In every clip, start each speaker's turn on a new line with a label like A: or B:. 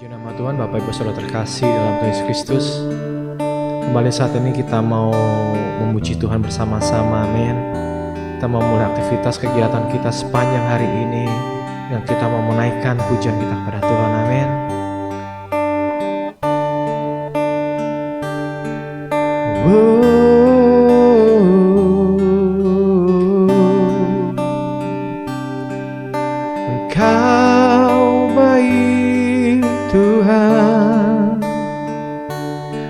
A: Puji nama Tuhan, Bapak Ibu Saudara terkasih dalam Tuhan Yesus Kristus. Kembali saat ini kita mau memuji Tuhan bersama-sama, amin. Kita mau mulai aktivitas kegiatan kita sepanjang hari ini, dan kita mau menaikkan pujian kita kepada Tuhan, amin. Engkau baik Tuhan,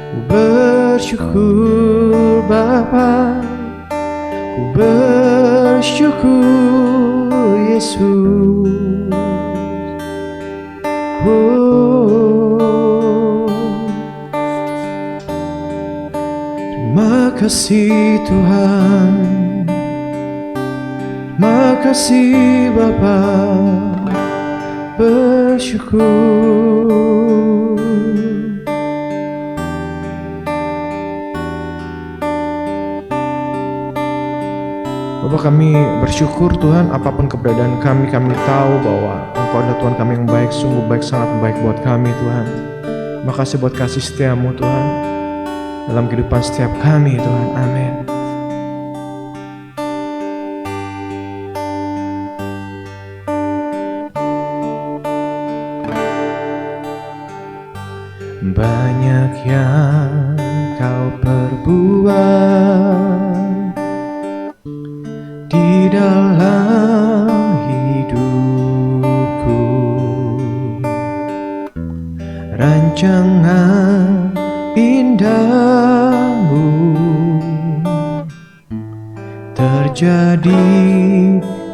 A: ku bersyukur Bapa, ku bersyukur Yesus. Terima kasih Tuhan, terima kasih Bapa, bersyukur. Bapak, kami bersyukur Tuhan, apapun keberadaan kami tahu bahwa Engkau adalah Tuhan kami yang baik, sungguh baik, sangat baik buat kami Tuhan. Terima kasih buat kasih setiamu Tuhan dalam kehidupan setiap kami Tuhan, amin. Banyak yang kau perbuat di dalam hidupku, rancangan indahmu terjadi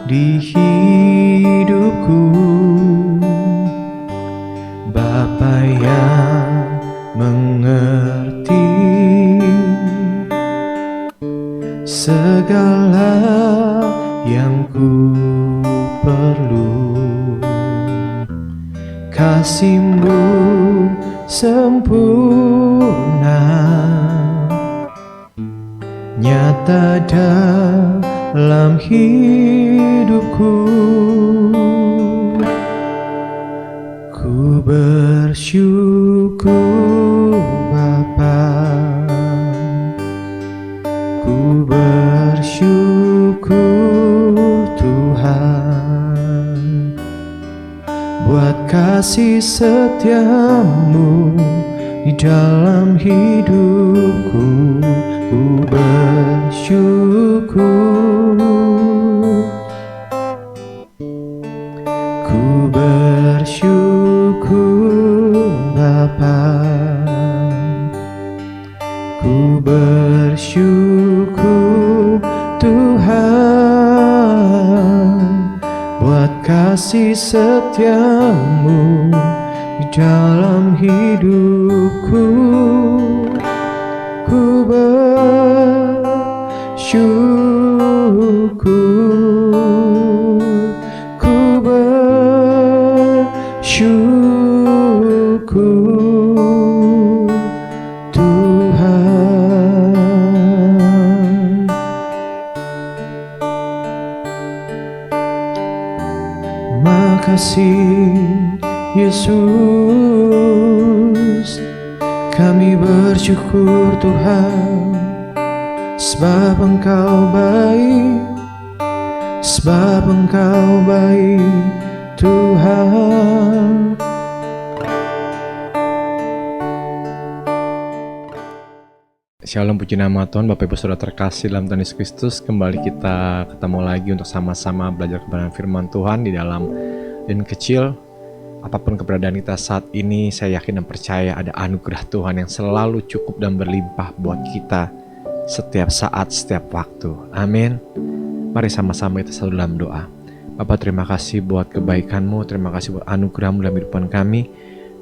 A: di hidupku. Bapa yang mengerti segala yang ku perlu, kasih-Mu sempurna nyata dalam hidupku. Ku bersyukur Bapa, ku bersyukur Tuhan buat kasih setia-Mu di dalam hidupku. Ku bersyukur, ku bersyukur Bapa, ku bersyukur Tuhan buat kasih setia-Mu di dalam hidupku. Ku bersyukur, ku bersyukur Tuhan. Makasih Yesus, kami bersyukur Tuhan, sebab Engkau baik, sebab Engkau baik Tuhan. Shalom, puji nama Tuhan, Bapak Ibu Saudara terkasih dalam Tuhan Yesus Kristus. Kembali kita ketemu lagi untuk sama-sama belajar kebenaran firman Tuhan di dalam dan kecil. Apapun keberadaan kita saat ini, saya yakin dan percaya ada anugerah Tuhan yang selalu cukup dan berlimpah buat kita setiap saat, setiap waktu. Amin. Mari sama-sama kita selalu dalam doa. Bapak, terima kasih buat kebaikan-Mu, terima kasih buat anugerah-Mu dalam kehidupan kami.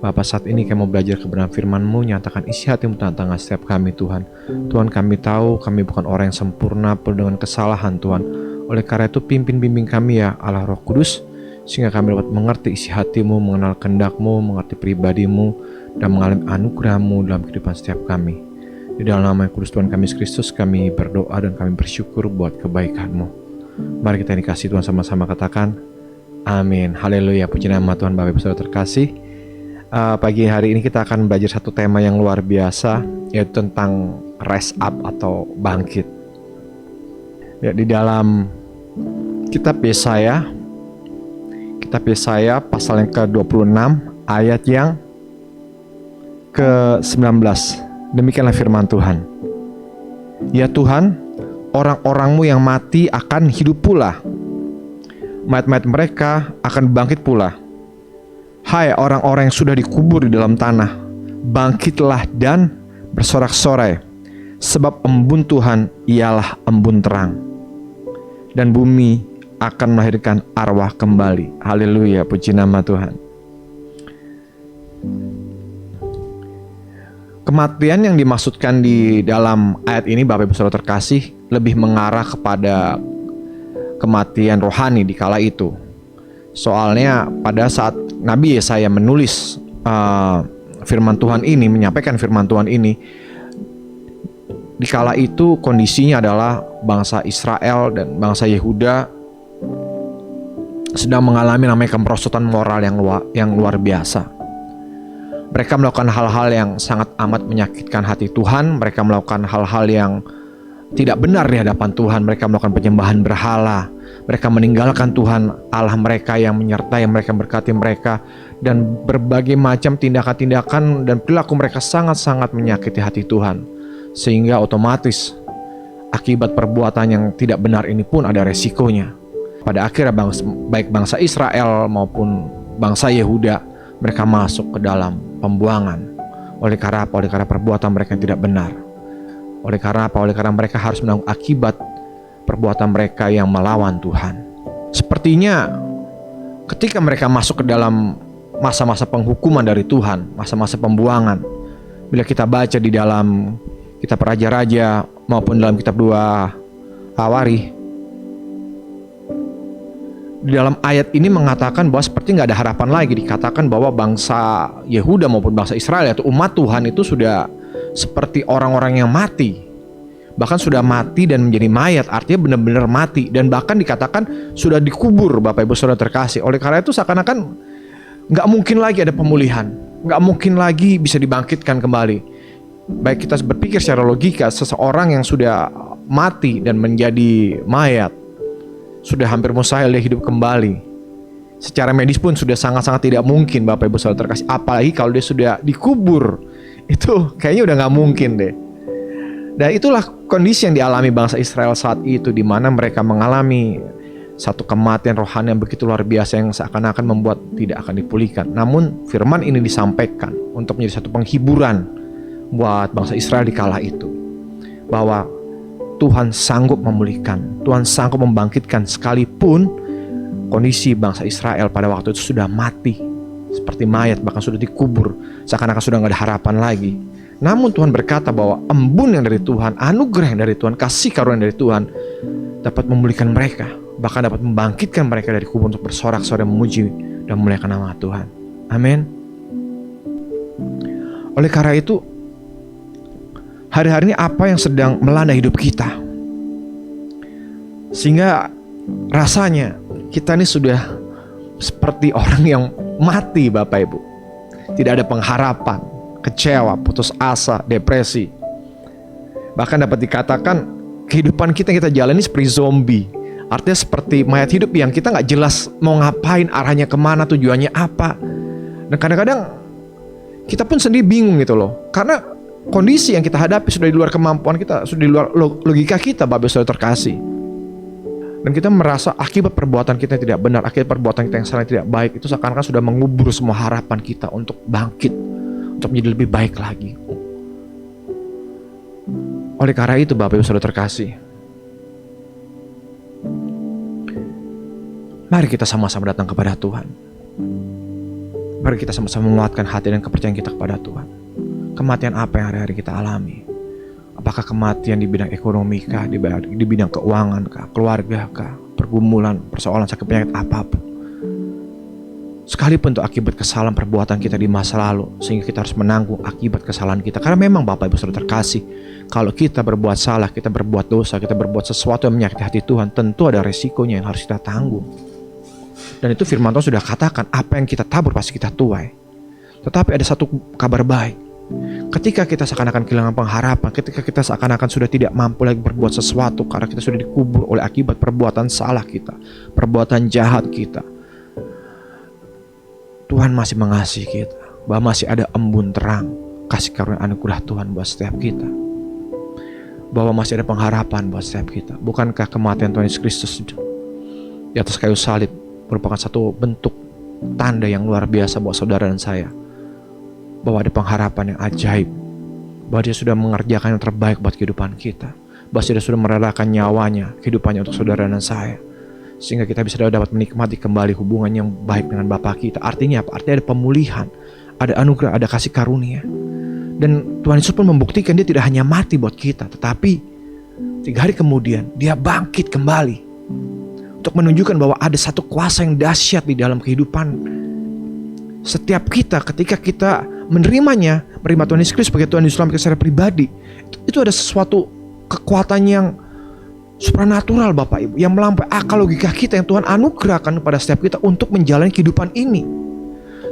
A: Bapak, saat ini kami mau belajar kebenaran firman-Mu, nyatakan isi hati-Mu tentang setiap kami Tuhan. Tuhan, kami tahu kami bukan orang yang sempurna, penuh dengan kesalahan Tuhan. Oleh karena itu pimpin bimbing kami ya Allah Roh Kudus, sehingga kami dapat mengerti isi hati-Mu, mengenal kehendak-Mu, mengerti pribadi-Mu, dan mengalami anugerah-Mu dalam kehidupan setiap kami. Di dalam nama yang kudus Tuhan kami Yesus Kristus, kami berdoa dan kami bersyukur buat kebaikan-Mu. Mari kita dikasih Tuhan sama-sama katakan, amin. Haleluya, puji nama Tuhan. Bapak Ibu Saudara terkasih, Pagi hari ini kita akan belajar satu tema yang luar biasa, yaitu tentang rise up atau bangkit. Ya, di dalam kitab Yesaya pasal yang ke-26 ayat yang ke-19. Demikianlah firman Tuhan. Ya Tuhan, orang-orang-Mu yang mati akan hidup pula. Mayat-mayat mereka akan bangkit pula. Hai orang-orang yang sudah dikubur di dalam tanah, bangkitlah dan bersorak-sorai, sebab embun Tuhan ialah embun terang, dan bumi akan melahirkan arwah kembali. Haleluya, puji nama Tuhan. Kematian yang dimaksudkan di dalam ayat ini, Bapak Ibu Saudara terkasih, lebih mengarah kepada kematian rohani di kala itu. Soalnya pada saat Nabi Yesaya menulis firman Tuhan ini, menyampaikan firman Tuhan ini, di kala itu kondisinya adalah bangsa Israel dan bangsa Yehuda sedang mengalami namanya kemerosotan moral yang luar biasa. Mereka melakukan hal-hal yang sangat amat menyakitkan hati Tuhan. Mereka melakukan hal-hal yang tidak benar di hadapan Tuhan. Mereka melakukan penyembahan berhala. Mereka meninggalkan Tuhan Allah mereka yang menyertai mereka, berkati mereka, dan berbagai macam tindakan-tindakan dan perilaku mereka sangat-sangat menyakiti hati Tuhan, sehingga otomatis akibat perbuatan yang tidak benar ini pun ada resikonya. Pada akhirnya baik bangsa Israel maupun bangsa Yehuda, mereka masuk ke dalam pembuangan. Oleh karena apa? Oleh karena perbuatan mereka yang tidak benar. Oleh karena apa? Oleh karena mereka harus menanggung akibat perbuatan mereka yang melawan Tuhan. Sepertinya ketika mereka masuk ke dalam masa-masa penghukuman dari Tuhan, masa-masa pembuangan, bila kita baca di dalam kitab Raja-Raja maupun dalam kitab 2 Hawari, di dalam ayat ini mengatakan bahwa seperti nggak ada harapan lagi. Dikatakan bahwa bangsa Yehuda maupun bangsa Israel atau umat Tuhan itu sudah seperti orang-orang yang mati. Bahkan sudah mati dan menjadi mayat, artinya benar-benar mati. Dan bahkan dikatakan sudah dikubur, Bapak Ibu Saudara terkasih. Oleh karena itu seakan-akan nggak mungkin lagi ada pemulihan, nggak mungkin lagi bisa dibangkitkan kembali. Baik kita berpikir secara logika, seseorang yang sudah mati dan menjadi mayat, sudah hampir mustahil dia hidup kembali. Secara medis pun sudah sangat-sangat tidak mungkin, Bapak Ibu Saudara terkasih. Apalagi kalau dia sudah dikubur, itu kayaknya udah nggak mungkin deh. Dan itulah kondisi yang dialami bangsa Israel saat itu, di mana mereka mengalami satu kematian rohani yang begitu luar biasa yang seakan-akan membuat tidak akan dipulihkan. Namun firman ini disampaikan untuk menjadi satu penghiburan buat bangsa Israel di kala itu, bahwa Tuhan sanggup memulihkan, Tuhan sanggup membangkitkan, sekalipun kondisi bangsa Israel pada waktu itu sudah mati seperti mayat, bahkan sudah dikubur, seakan-akan sudah nggak ada harapan lagi. Namun Tuhan berkata bahwa embun yang dari Tuhan, anugerah yang dari Tuhan, kasih karunia dari Tuhan dapat memulihkan mereka, bahkan dapat membangkitkan mereka dari kubur untuk bersorak-sorai memuji dan memuliakan nama Tuhan. Amin. Oleh karena itu, hari-hari ini apa yang sedang melanda hidup kita, sehingga rasanya kita ini sudah seperti orang yang mati, Bapak Ibu. Tidak ada pengharapan, kecewa, putus asa, depresi. Bahkan dapat dikatakan kehidupan kita yang kita jalani seperti zombie. Artinya seperti mayat hidup yang kita nggak jelas mau ngapain, arahnya kemana, tujuannya apa. Dan kadang-kadang kita pun sendiri bingung gitu loh. Karena kondisi yang kita hadapi sudah di luar kemampuan kita, sudah di luar logika kita, Bapak Saudara terkasih. Dan kita merasa akibat perbuatan kita yang tidak benar, akibat perbuatan kita yang salah, yang tidak baik, itu seakan-akan sudah mengubur semua harapan kita untuk bangkit, untuk menjadi lebih baik lagi. Oleh karena itu, Bapak Ibu Saudara terkasih, mari kita sama-sama datang kepada Tuhan. Mari kita sama-sama menguatkan hati dan kepercayaan kita kepada Tuhan. Kematian apa yang hari-hari kita alami? Apakah kematian di bidang ekonomi kah, di bidang keuangan kah, keluarga kah, pergumulan, persoalan, sakit, penyakit, apapun. Sekalipun itu akibat kesalahan perbuatan kita di masa lalu, sehingga kita harus menanggung akibat kesalahan kita. Karena memang Bapak Ibu Saudara terkasih, kalau kita berbuat salah, kita berbuat dosa, kita berbuat sesuatu yang menyakiti hati Tuhan, tentu ada resikonya yang harus kita tanggung. Dan itu firman Tuhan sudah katakan, apa yang kita tabur pasti kita tuai. Tetapi ada satu kabar baik. Ketika kita seakan-akan kehilangan pengharapan, ketika kita seakan-akan sudah tidak mampu lagi berbuat sesuatu karena kita sudah dikubur oleh akibat perbuatan salah kita, perbuatan jahat kita, Tuhan masih mengasihi kita, bahwa masih ada embun terang kasih karunia anugerah Tuhan buat setiap kita, bahwa masih ada pengharapan buat setiap kita. Bukankah kematian Tuhan Yesus Kristus di atas kayu salib merupakan satu bentuk tanda yang luar biasa buat saudara dan saya, bahwa ada pengharapan yang ajaib, bahwa dia sudah mengerjakan yang terbaik buat kehidupan kita, bahwa dia sudah merelakan nyawanya, kehidupannya untuk saudara dan saya, sehingga kita bisa dapat menikmati kembali hubungan yang baik dengan Bapa kita. Artinya apa? Artinya ada pemulihan, ada anugerah, ada kasih karunia. Dan Tuhan Yesus pun membuktikan dia tidak hanya mati buat kita, tetapi 3 hari kemudian dia bangkit kembali untuk menunjukkan bahwa ada satu kuasa yang dahsyat di dalam kehidupan setiap kita. Ketika kita menerimanya, menerima Tuhan Yesus Kristus sebagai Tuhan Yesus Selamat secara pribadi, itu ada sesuatu kekuatan yang supranatural Bapak Ibu, yang melampaui akal logika kita, yang Tuhan anugerahkan kepada setiap kita untuk menjalani kehidupan ini.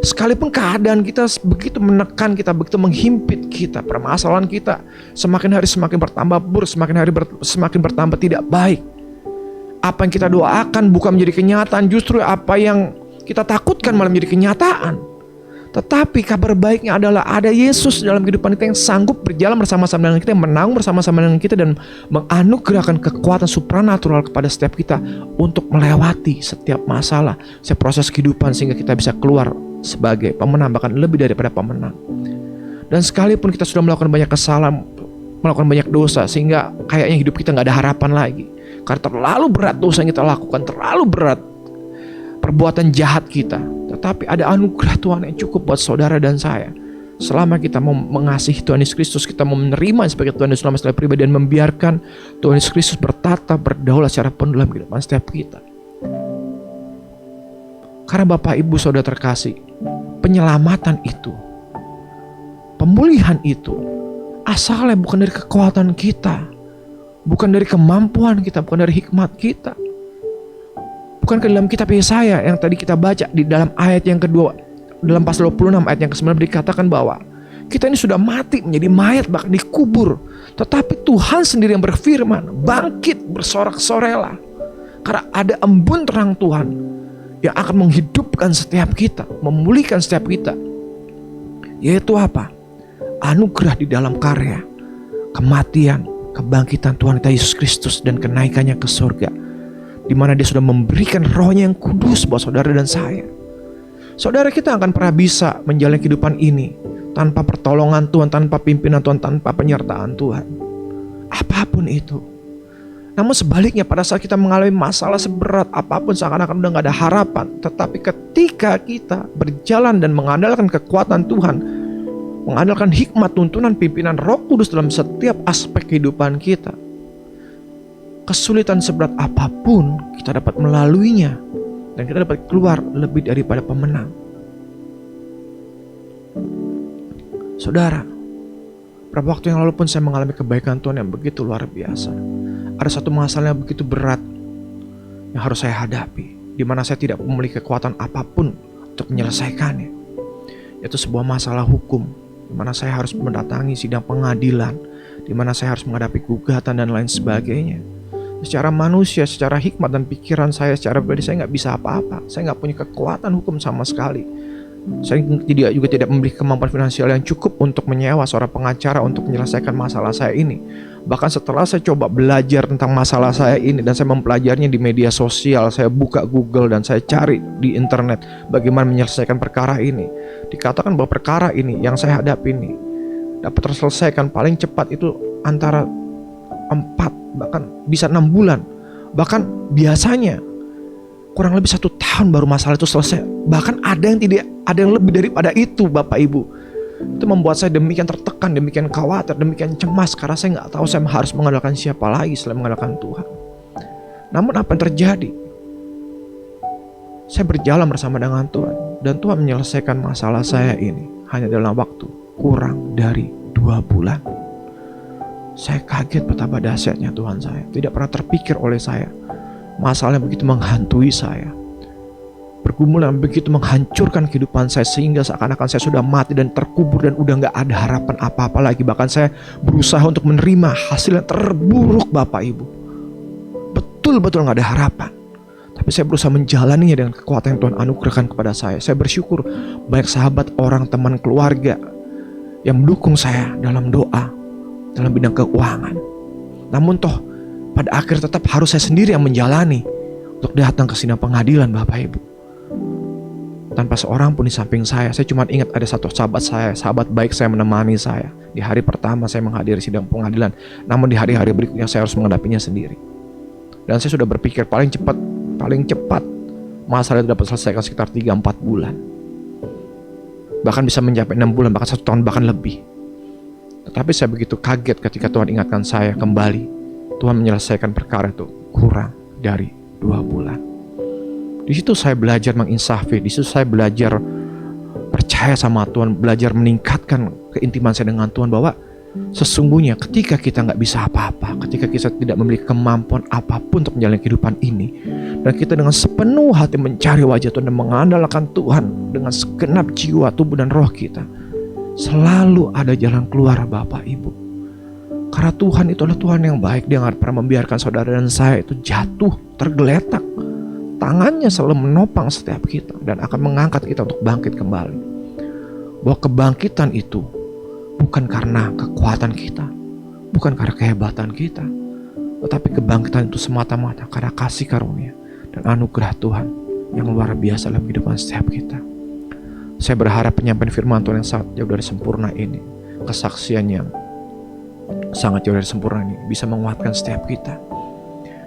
A: Sekalipun keadaan kita begitu menekan kita, begitu menghimpit kita, permasalahan kita semakin hari semakin bertambah buruk, semakin hari semakin bertambah tidak baik. Apa yang kita doakan bukan menjadi kenyataan, justru apa yang kita takutkan malah menjadi kenyataan. Tetapi kabar baiknya adalah ada Yesus dalam kehidupan kita yang sanggup berjalan bersama-sama dengan kita, yang menanggung bersama-sama dengan kita, dan menganugerahkan kekuatan supranatural kepada setiap kita untuk melewati setiap masalah, setiap proses kehidupan, sehingga kita bisa keluar sebagai pemenang, bahkan lebih daripada pemenang. Dan sekalipun kita sudah melakukan banyak kesalahan, melakukan banyak dosa, sehingga kayaknya hidup kita gak ada harapan lagi, karena terlalu berat dosa yang kita lakukan, terlalu berat perbuatan jahat kita. Tetapi ada anugerah Tuhan yang cukup buat saudara dan saya. Selama kita mau mengasihi Tuhan Yesus Kristus, kita mau menerima sebagai Tuhan Yesus secara pribadi, dan membiarkan Tuhan Yesus Kristus bertata, berdaulat secara penuh dalam kehidupan setiap kita. Karena Bapak Ibu Saudara terkasih, penyelamatan itu, pemulihan itu asalnya bukan dari kekuatan kita, bukan dari kemampuan kita, bukan dari hikmat kita. Bukan ke dalam kitab Yesaya yang tadi kita baca di dalam ayat yang kedua, dalam pasal 26 ayat yang ke-9 dikatakan bahwa kita ini sudah mati, menjadi mayat, bahkan dikubur. Tetapi Tuhan sendiri yang berfirman, bangkit bersorak-sorela, karena ada embun terang Tuhan yang akan menghidupkan setiap kita, memulihkan setiap kita. Yaitu apa? Anugerah di dalam karya, kematian, kebangkitan Tuhan kita Yesus Kristus, dan kenaikannya ke surga, di mana dia sudah memberikan rohnya yang kudus buat saudara dan saya. Saudara, kita akan pernah bisa menjalani kehidupan ini tanpa pertolongan Tuhan, tanpa pimpinan Tuhan, tanpa penyertaan Tuhan, apapun itu. Namun sebaliknya, pada saat kita mengalami masalah seberat apapun, seakan-akan udah gak ada harapan. Tetapi ketika kita berjalan dan mengandalkan kekuatan Tuhan, mengandalkan hikmat, tuntunan, pimpinan Roh Kudus dalam setiap aspek kehidupan kita, kesulitan seberat apapun kita dapat melaluinya, dan kita dapat keluar lebih daripada pemenang. Saudara, beberapa waktu yang lalu pun saya mengalami kebaikan Tuhan yang begitu luar biasa. Ada satu masalah yang begitu berat yang harus saya hadapi, di mana saya tidak memiliki kekuatan apapun untuk menyelesaikannya. Yaitu sebuah masalah hukum, di mana saya harus mendatangi sidang pengadilan, di mana saya harus menghadapi gugatan dan lain sebagainya. Secara manusia, secara hikmat dan pikiran saya, secara pribadi saya nggak bisa apa-apa. Saya nggak punya kekuatan hukum sama sekali. Saya juga tidak memiliki kemampuan finansial yang cukup untuk menyewa seorang pengacara untuk menyelesaikan masalah saya ini. Bahkan setelah saya coba belajar tentang masalah saya ini, dan saya mempelajarinya di media sosial, saya buka Google dan saya cari di internet bagaimana menyelesaikan perkara ini, dikatakan bahwa perkara ini yang saya hadapi ini dapat terselesaikan paling cepat itu antara 4 bahkan bisa 6 bulan. Bahkan biasanya kurang lebih 1 tahun baru masalah itu selesai. Bahkan ada yang lebih daripada itu Bapak Ibu. Itu membuat saya demikian tertekan, demikian khawatir, demikian cemas, karena saya nggak tahu saya harus mengandalkan siapa lagi selain mengandalkan Tuhan. Namun apa yang terjadi? Saya berjalan bersama dengan Tuhan, dan Tuhan menyelesaikan masalah saya ini hanya dalam waktu kurang dari 2 bulan. Saya kaget betapa dahsyatnya Tuhan saya. Tidak pernah terpikir oleh saya masalah yang begitu menghantui saya, Pergumulan begitu menghancurkan kehidupan saya sehingga seakan-akan saya sudah mati dan terkubur dan udah gak ada harapan apa-apa lagi. Bahkan saya berusaha untuk menerima hasil yang terburuk Bapak Ibu. Betul-betul gak ada harapan. Tapi saya berusaha menjalaninya dengan kekuatan yang Tuhan anugerahkan kepada saya. Saya bersyukur banyak sahabat, orang, teman, keluarga yang mendukung saya dalam doa, dalam bidang keuangan. Namun toh pada akhir tetap harus saya sendiri yang menjalani untuk datang ke sidang pengadilan Bapak Ibu. Tanpa seorang pun di samping saya cuma ingat ada satu sahabat saya, sahabat baik saya menemani saya. Di hari pertama saya menghadiri sidang pengadilan, namun di hari-hari berikutnya saya harus menghadapinya sendiri. Dan saya sudah berpikir paling cepat masalah itu dapat selesaikan sekitar 3-4 bulan. Bahkan bisa mencapai 6 bulan, bahkan 1 tahun, bahkan lebih. Tetapi saya begitu kaget ketika Tuhan ingatkan saya kembali. Tuhan menyelesaikan perkara itu kurang dari 2 bulan. Di situ saya belajar menginsafi, di situ saya belajar percaya sama Tuhan, belajar meningkatkan keintiman saya dengan Tuhan bahwa sesungguhnya ketika kita nggak bisa apa-apa, ketika kita tidak memiliki kemampuan apapun untuk menjalani kehidupan ini, dan kita dengan sepenuh hati mencari wajah Tuhan dan mengandalkan Tuhan dengan segenap jiwa, tubuh dan roh kita, selalu ada jalan keluar Bapak Ibu. Karena Tuhan itu adalah Tuhan yang baik. Dia nggak pernah membiarkan saudara dan saya itu jatuh, tergeletak. Tangannya selalu menopang setiap kita dan akan mengangkat kita untuk bangkit kembali. Bahwa kebangkitan itu bukan karena kekuatan kita, bukan karena kehebatan kita, tetapi kebangkitan itu semata-mata karena kasih karunia dan anugerah Tuhan yang luar biasa dalam kehidupan setiap kita. Saya berharap penyampaian firman Tuhan yang sangat jauh dari sempurna ini, kesaksian yang sangat jauh dari sempurna ini bisa menguatkan setiap kita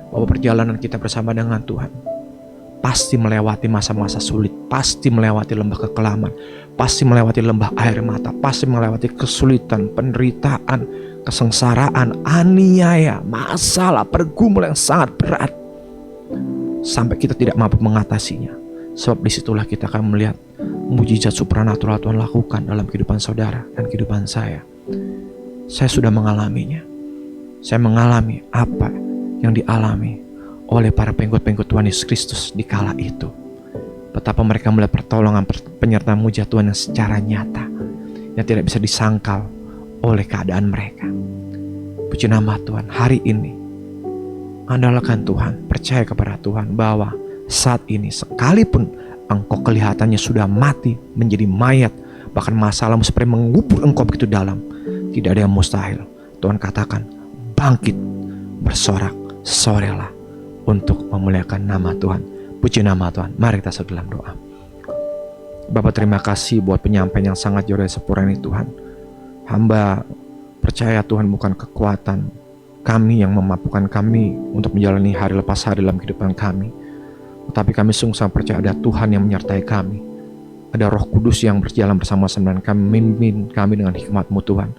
A: bahwa perjalanan kita bersama dengan Tuhan pasti melewati masa-masa sulit, pasti melewati lembah kekelaman, pasti melewati lembah air mata, pasti melewati kesulitan, penderitaan, kesengsaraan, aniaya, masalah, pergumulan yang sangat berat sampai kita tidak mampu mengatasinya. Sebab disitulah kita akan melihat mujizat supranatural Tuhan lakukan dalam kehidupan saudara dan kehidupan saya. Saya sudah mengalaminya. Saya mengalami apa yang dialami oleh para pengikut-pengikut Tuhan Yesus Kristus di kala itu. Betapa mereka melihat pertolongan penyertaan mujizat Tuhan yang secara nyata, yang tidak bisa disangkal oleh keadaan mereka. Puji nama Tuhan. Hari ini andalkan Tuhan, percaya kepada Tuhan bahwa saat ini sekalipun engkau kelihatannya sudah mati, menjadi mayat, bahkan masalahmu seperti mengubur engkau begitu dalam, tidak ada yang mustahil. Tuhan katakan, bangkit, bersorak, sorelah untuk memuliakan nama Tuhan. Puji nama Tuhan. Mari kita sedang dalam doa. Bapa, terima kasih buat penyampaian yang sangat jauh dari sempurna ini Tuhan. Hamba percaya Tuhan bukan kekuatan kami yang memampukan kami untuk menjalani hari lepas hari dalam kehidupan kami, tetapi kami sungguh sangat percaya ada Tuhan yang menyertai kami. Ada Roh Kudus yang berjalan bersama-sama dengan kami, memimpin kami dengan hikmat-Mu Tuhan,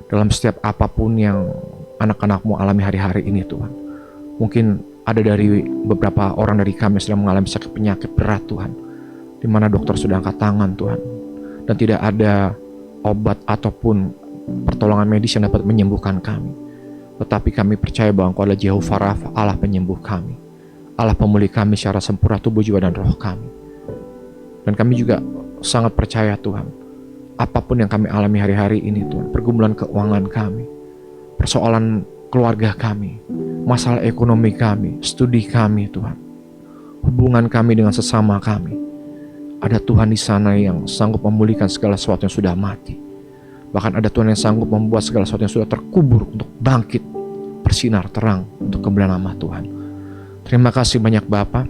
A: dalam setiap apapun yang anak-anak-Mu alami hari-hari ini Tuhan. Mungkin ada dari beberapa orang dari kami yang sedang mengalami sakit penyakit berat Tuhan, di mana dokter sudah angkat tangan Tuhan, dan tidak ada obat ataupun pertolongan medis yang dapat menyembuhkan kami. Tetapi kami percaya bahwa Engkau adalah Jehovah Rafa, Allah penyembuh kami, Allah pemulih kami secara sempurna tubuh, jiwa, dan roh kami. Dan kami juga sangat percaya Tuhan, apapun yang kami alami hari-hari ini Tuhan, pergumulan keuangan kami, persoalan keluarga kami, masalah ekonomi kami, studi kami Tuhan, hubungan kami dengan sesama kami, ada Tuhan di sana yang sanggup memulihkan segala sesuatu yang sudah mati. Bahkan ada Tuhan yang sanggup membuat segala sesuatu yang sudah terkubur untuk bangkit, bersinar terang untuk kemuliaan nama Tuhan. Terima kasih banyak Bapa.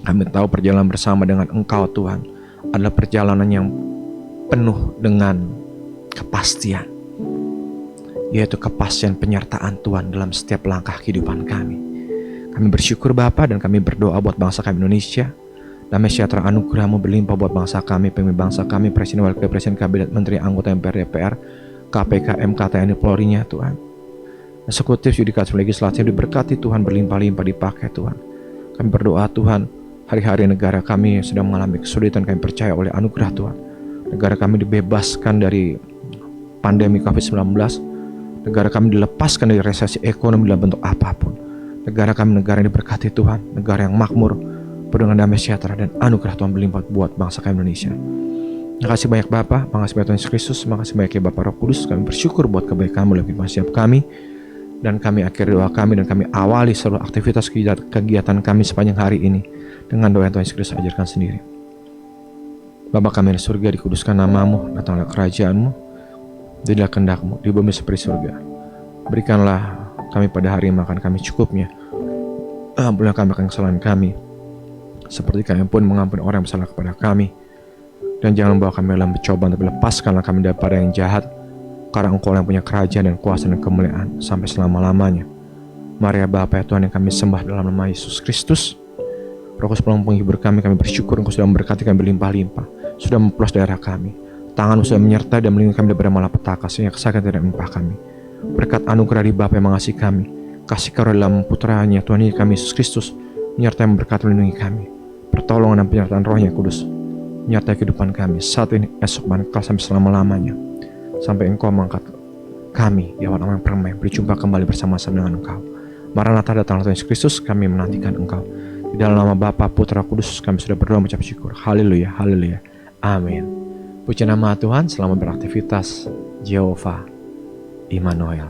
A: Kami tahu perjalanan bersama dengan Engkau Tuhan adalah perjalanan yang penuh dengan kepastian, yaitu kepastian penyertaan Tuhan dalam setiap langkah kehidupan kami. Kami bersyukur Bapa, dan kami berdoa buat bangsa kami Indonesia. Damai sejahtera anugerah-Mu berlimpah buat bangsa kami, pemimpin bangsa kami, Presiden, Wakil Presiden, Kabinet, Menteri, Anggota MPR, DPR, KPK, MK, TNI, Polri-nya Tuhan. Eksekutif, yudikatif, legislatif diberkati Tuhan, berlimpah-limpah dipakai Tuhan. Kami berdoa Tuhan, hari-hari negara kami sedang mengalami kesulitan, kami percaya oleh anugerah Tuhan, negara kami dibebaskan dari pandemi COVID-19, negara kami dilepaskan dari resesi ekonomi dalam bentuk apapun. Negara kami negara yang diberkati Tuhan, negara yang makmur, penuh dengan damai sejahtera dan anugerah Tuhan berlimpah buat bangsa kami Indonesia. Terima kasih banyak Bapa, makasih banyak Tuhan Yesus Kristus, makasih banyak ya Bapa Roh Kudus. Kami bersyukur buat kebaikan-Mu dalam kehidupan setiap kami. Dan kami akhiri doa kami dan kami awali seluruh aktivitas kegiatan kami sepanjang hari ini dengan doa yang Tuhan Yesus Kristus ajarkan sendiri. Bapa kami di surga, dikuduskan nama-Mu, datanglah kerajaan-Mu, jadilah kehendak-Mu di bumi seperti surga. Berikanlah kami pada hari makan kami cukupnya. Ampunilah kami akan kesalahan kami, seperti kami pun mengampuni orang yang bersalah kepada kami. Dan jangan membawa kami dalam pencobaan, tapi lepaskanlah kami daripada yang jahat, karena Engkau yang punya kerajaan dan kuasa dan kemuliaan sampai selama-lamanya. Mari ya Bapa ya Tuhan yang kami sembah dalam nama Yesus Kristus. Roh Kudus tolong penghibur kami bersyukur Engkau sudah memberkati kami berlimpah-limpah, sudah memplos daerah kami. Tangan-Mu sudah menyertai dan melindungi kami daripada malapetaka, sehingga kesakitan tidak menimpa kami. Berkat anugerah di Bapa yang mengasihi kami, kasih karunia dalam Putranya Tuhan kami Yesus Kristus, menyertai memberkati melindungi kami. Pertolongan dan penyertaan Roh-Nya Kudus menyertai kehidupan kami saat ini, esok, dan kekal sampai selama-lamanya. Sampai Engkau mengangkat kami di awan-awan permai, berjumpa kembali bersama-sama dengan Engkau. Maranatha, datanglah Tuhan Yesus Kristus, kami menantikan Engkau. Di dalam nama Bapa, Putra, Kudus, kami sudah berdoa mengucap syukur. Haleluya, haleluya, amin. Puji nama Tuhan, selamat beraktivitas. Jehovah Immanuel.